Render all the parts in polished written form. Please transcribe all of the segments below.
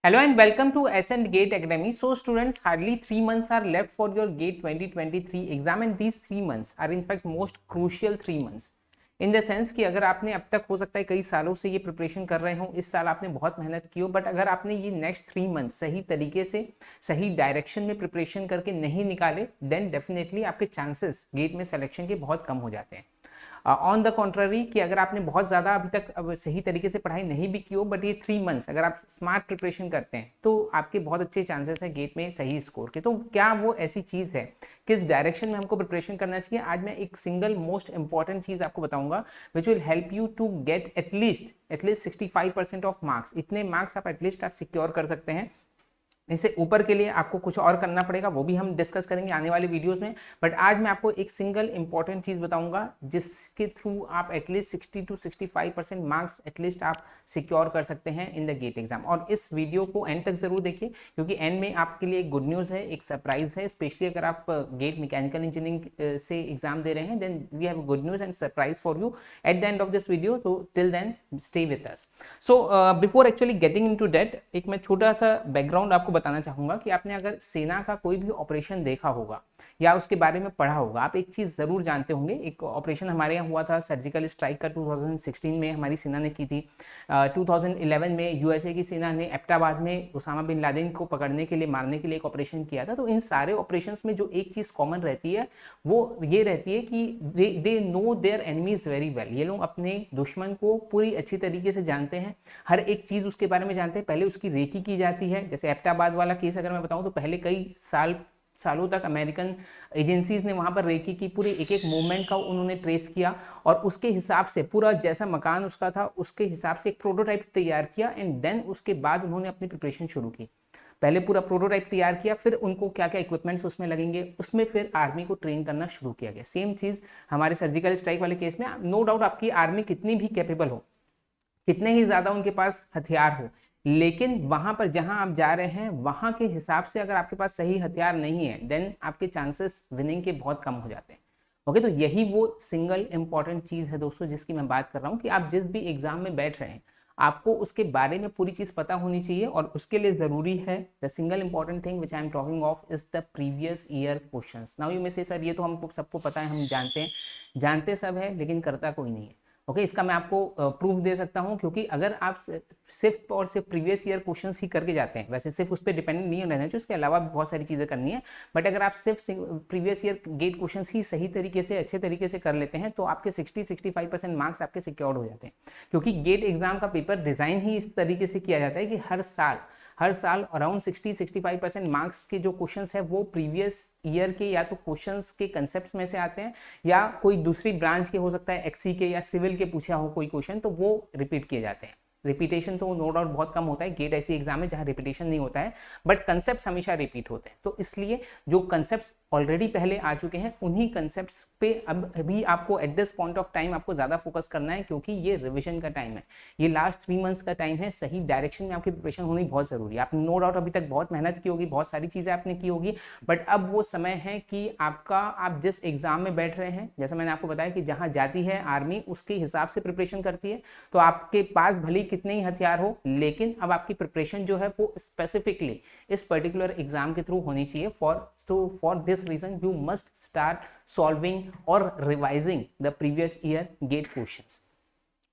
Hello and welcome to Ascent Gate Academy. So students, hardly 3 months are left for your GATE 2023 exam and these 3 months are in fact most crucial 3 months. In the sense कि अगर आपने अब तक हो सकता है कई सालों से ये प्रिपरेशन कर रहे हो, इस साल आपने बहुत मेहनत की हो, बट अगर आपने ये नेक्स्ट 3 मंथ सही तरीके से सही डायरेक्शन में प्रिपरेशन करके नहीं निकाले, देन डेफिनेटली आपके चांसेस गेट में सिलेक्शन के बहुत कम हो जाते हैं। ऑन द कॉन्ट्ररी कि अगर आपने बहुत ज़्यादा अभी तक अब सही तरीके से पढ़ाई नहीं भी की हो, बट ये 3 मंथ्स अगर आप स्मार्ट प्रिपरेशन करते हैं तो आपके बहुत अच्छे चांसेस हैं गेट में सही स्कोर के। तो क्या वो ऐसी चीज़ है, किस डायरेक्शन में हमको प्रिपरेशन करना चाहिए, आज मैं एक सिंगल मोस्ट इंपॉर्टेंट चीज़ आपको बताऊंगा which will help you to get at least 65% of marks. इतने मार्क्स आप एटलीस्ट आप सिक्योर कर सकते हैं। इससे ऊपर के लिए आपको कुछ और करना पड़ेगा, वो भी हम डिस्कस करेंगे आने वाले वीडियोस में। बट आज मैं आपको एक सिंगल इंपॉर्टेंट चीज बताऊंगा जिसके थ्रू आप एटलीस्ट 60 to 65% मार्क्स एटलीस्ट आप सिक्योर कर सकते हैं इन द गेट एग्जाम। और इस वीडियो को एंड तक जरूर देखिए, क्योंकि एंड में आपके लिए एक गुड न्यूज़ है, एक सरप्राइज है। स्पेशली अगर आप गेट मैकेनिकल इंजीनियरिंग से एग्जाम दे रहे हैं, then we have good news and surprise for you at the end of this video. तो till then stay with us. So before actually getting into that, एक मैं छोटा सा बैकग्राउंड आपको बताना चाहूंगा कि आपने अगर सेना का कोई भी ऑपरेशन देखा होगा या उसके बारे में पढ़ा होगा, आप एक चीज जरूर जानते होंगे। एक ऑपरेशन हमारे यहाँ हुआ था सर्जिकल स्ट्राइक का, 2016 में हमारी सेना ने की थी। 2011 में यूएसए की सेना ने एबटाबाद में उसामा बिन लादेन को पकड़ने के लिए, मारने के लिए एक ऑपरेशन किया था। तो इन सारे ऑपरेशंस में जो एक चीज कॉमन रहती है वो ये रहती है कि they know their enemies very well. ये लोग अपने दुश्मन को पूरी अच्छी तरीके से जानते हैं, हर एक चीज उसके बारे में जानते हैं। पहले उसकी रेकी की जाती है। जैसे एबटाबाद वाला केस अगर मैं बताऊं तो पहले कई सालों तक अमेरिकन एजेंसीज ने वहां पर रेकी की, पूरे एक एक मूवमेंट का उन्होंने ट्रेस किया और उसके हिसाब से पूरा जैसा मकान उसका था उसके हिसाब से एक प्रोटोटाइप तैयार किया एंड देन उसके बाद उन्होंने अपनी प्रिपरेशन शुरू की। पहले पूरा प्रोटोटाइप तैयार किया, फिर उनको क्या क्या इक्विपमेंट्स उसमें लगेंगे, उसमें फिर आर्मी को ट्रेन करना शुरू किया गया। सेम चीज हमारे सर्जिकल स्ट्राइक वाले केस में। नो डाउट आपकी आर्मी कितनी भी कैपेबल हो, कितने ही ज्यादा उनके पास हथियार हो, लेकिन वहां पर जहां आप जा रहे हैं वहां के हिसाब से अगर आपके पास सही हथियार नहीं है, देन आपके चांसेस विनिंग के बहुत कम हो जाते हैं। ओके, तो यही वो सिंगल इंपॉर्टेंट चीज है दोस्तों जिसकी मैं बात कर रहा हूं कि आप जिस भी एग्जाम में बैठ रहे हैं आपको उसके बारे में पूरी चीज पता होनी चाहिए। और उसके लिए जरूरी है, the single important thing which I am talking of is the previous year questions. Now you may से सर ये तो हमको सबको पता है, हम जानते हैं, जानते सब है, लेकिन करता कोई नहीं है। ओके, इसका मैं आपको प्रूफ दे सकता हूं, क्योंकि अगर आप सिर्फ और सिर्फ प्रीवियस ईयर क्वेश्चंस ही करके जाते हैं, वैसे सिर्फ उस पर डिपेंडेंट नहीं रहना चाहिए, उसके अलावा भी बहुत सारी चीजें करनी है, बट अगर आप सिर्फ प्रीवियस ईयर गेट क्वेश्चंस ही सही तरीके से अच्छे तरीके से कर लेते हैं तो आपके 60-65% मार्क्स आपके सिक्योर्ड हो जाते हैं। क्योंकि गेट एग्जाम का पेपर डिजाइन ही इस तरीके से किया जाता है कि हर साल अराउंड 60-65% मार्क्स के जो क्वेश्चंस है वो प्रीवियस ईयर के या तो क्वेश्चंस के कंसेप्ट में से आते हैं या कोई दूसरी ब्रांच के हो सकता है, एक्सी के या सिविल के पूछा हो कोई क्वेश्चन, तो वो रिपीट किए जाते हैं। रिपीटेशन तो नो डाउट बहुत कम होता है, गेट ऐसी एग्जाम है जहां रिपीटेशन नहीं होता है, बट कंसेप्ट हमेशा रिपीट होते हैं। तो इसलिए जो कंसेप्ट ऑलरेडी पहले आ चुके हैं उन्हीं कंसेप्ट्स पे अब अभी आपको at this point of time आपको ज्यादा फोकस करना है, क्योंकि ये रिवीजन का टाइम है, ये लास्ट 3 मंथ्स का टाइम है। सही डायरेक्शन में आपकी प्रिपरेशन होनी बहुत जरूरी है। आपने नो डाउट अभी तक बहुत मेहनत की होगी, बहुत सारी चीजें आपने की होगी, बट अब वो समय है कि आप जिस एग्जाम में बैठ रहे हैं, जैसा मैंने आपको बताया कि जहां जाती है आर्मी उसके हिसाब से प्रिपरेशन करती है। तो आपके पास भले कितने ही हथियार हो, लेकिन अब आपकी प्रिपरेशन जो है वो स्पेसिफिकली इस पर्टिकुलर एग्जाम के थ्रू होनी चाहिए। For this reason you must start solving और revising the previous year GATE questions.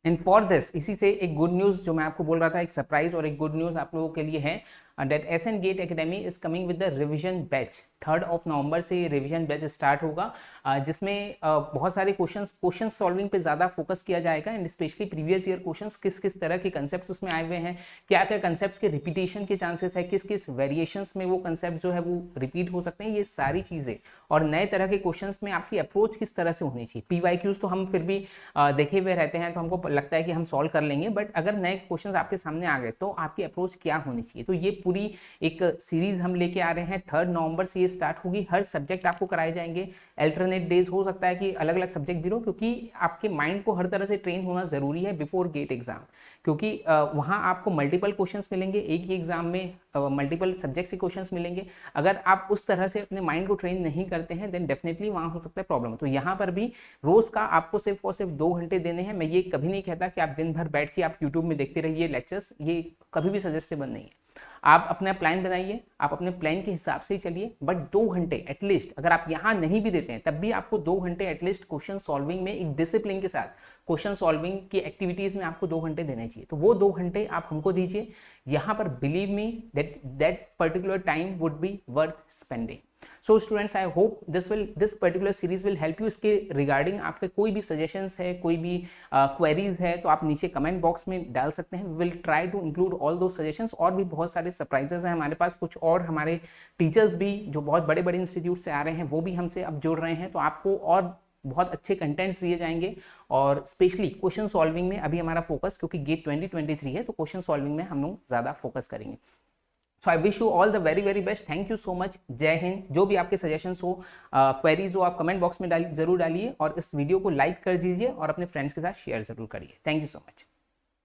And for this, इसी से एक गुड न्यूज जो मैं आपको बोल रहा था, एक सरप्राइज और एक गुड न्यूज आप लोगों के लिए है, that SN Gate Academy is coming with the revision batch. 3 नवंबर से ये रिवीजन बैच स्टार्ट होगा, जिसमें बहुत सारे क्वेश्चन सॉल्विंग पे ज़्यादा फोकस किया जाएगा and specially previous year questions, किस किस तरह के कंसेप्ट उसमें आए हुए हैं, क्या क्या कंसेप्ट के रिपीटेशन के चांसेस है, किस किस वेरिएशंस में वो कंसेप्ट जो है वो रिपीट हो सकते हैं, ये सारी चीज़ें। और नए तरह के क्वेश्चन में आपकी अप्रोच किस तरह से होनी चाहिए। PYQs तो हम फिर भी देखे हुए रहते हैं, तो हमको लगता है कि हम सॉल्व कर लेंगे, बट अगर नए क्वेश्चन आपके सामने आ गए तो आपकी अप्रोच क्या होनी चाहिए। तो ये पूरी एक सीरीज हम लेके आ रहे हैं। 3 नवंबर से ये स्टार्ट होगी, हर सब्जेक्ट आपको कराए जाएंगे। अल्टरनेट डेज हो सकता है कि अलग अलग सब्जेक्ट भी हो, क्योंकि आपके माइंड को हर तरह से ट्रेन होना जरूरी है बिफोर गेट एग्जाम, क्योंकि वहां आपको मल्टीपल क्वेश्चंस मिलेंगे, एक ही एग्जाम में मल्टीपल सब्जेक्ट से क्वेश्चंस मिलेंगे। अगर आप उस तरह से अपने माइंड को ट्रेन नहीं करते हैं देन डेफिनेटली वहां हो सकता है प्रॉब्लम। तो यहाँ पर भी रोज का आपको सिर्फ और सिर्फ 2 घंटे देने हैं। मैं ये कभी नहीं कहता कि आप दिन भर बैठ के आप यूट्यूब में देखते रहिए लेक्चर्स, ये कभी भी सजेस्टेबल नहीं है। आप अपना प्लान बनाइए, आप अपने प्लान के हिसाब से ही चलिए, बट 2 घंटे एटलीस्ट अगर आप यहाँ नहीं भी देते हैं तब भी आपको 2 घंटे एटलीस्ट क्वेश्चन सॉल्विंग में एक डिसिप्लिन के साथ क्वेश्चन सॉल्विंग की एक्टिविटीज में आपको 2 घंटे देने चाहिए। तो वो 2 घंटे आप हमको दीजिए यहाँ पर। Believe me that particular time would be worth spending. So students, I hope this particular series will help you. इसके रिगार्डिंग आपके कोई भी सजेशंस है, कोई भी क्वेरीज है तो आप नीचे कमेंट बॉक्स में डाल सकते हैं। We will try to include all those suggestions. और भी बहुत सारे सरप्राइजेस हैं हमारे पास, कुछ और हमारे टीचर्स भी जो बहुत बड़े बड़े इंस्टीट्यूट से आ रहे हैं वो भी हमसे अब जुड़ रहे हैं, तो आपको और बहुत अच्छे कंटेंट्स दिए जाएंगे। और स्पेशली क्वेश्चन सॉल्विंग में अभी हमारा फोकस, क्योंकि गेट 2023 है तो क्वेश्चन सॉल्विंग में हम लोग ज़्यादा फोकस करेंगे। So I wish you all the very very best. Thank you so much. जय हिंद। जो भी आपके सजेशंस हो, क्वेरीज हो, आप कमेंट बॉक्स में जरूर डालिए और इस वीडियो को लाइक कर दीजिए और अपने फ्रेंड्स के साथ शेयर जरूर करिए। Thank you so much.